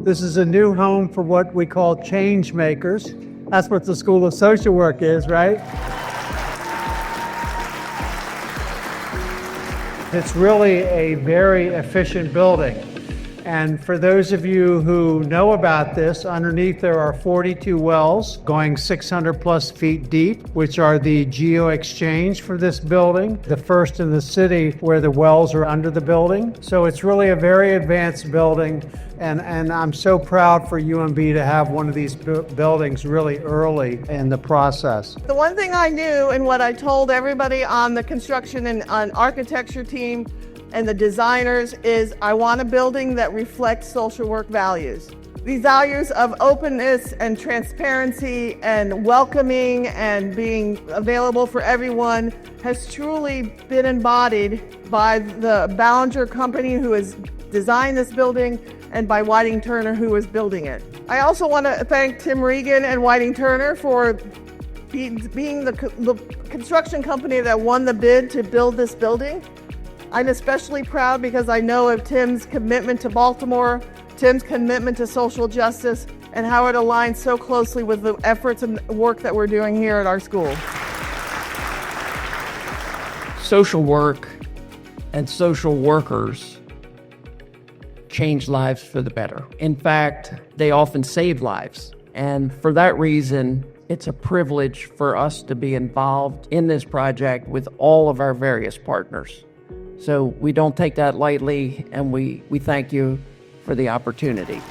This is a new home for what we call changemakers. That's what the School of Social Work is, right? It's really a very efficient building. And for those of you who know about this, underneath there are 42 wells going 600 plus feet deep, which are the geo-exchange for this building, the first in the city where the wells are under the building. So it's really a very advanced building, and I'm so proud for UMB to have one of these buildings really early in the process. The one thing I knew and what I told everybody on the construction and on architecture team and the designers is I want a building that reflects social work values. These values of openness and transparency and welcoming and being available for everyone has truly been embodied by the Ballinger company who has designed this building and by Whiting-Turner who is building it. I also want to thank Tim Regan and Whiting-Turner for being the construction company that won the bid to build this building. I'm especially proud because I know of Tim's commitment to Baltimore, Tim's commitment to social justice, and how it aligns so closely with the efforts and work that we're doing here at our school. Social work and social workers change lives for the better. In fact, they often save lives. And for that reason, it's a privilege for us to be involved in this project with all of our various partners. So we don't take that lightly, and we thank you for the opportunity.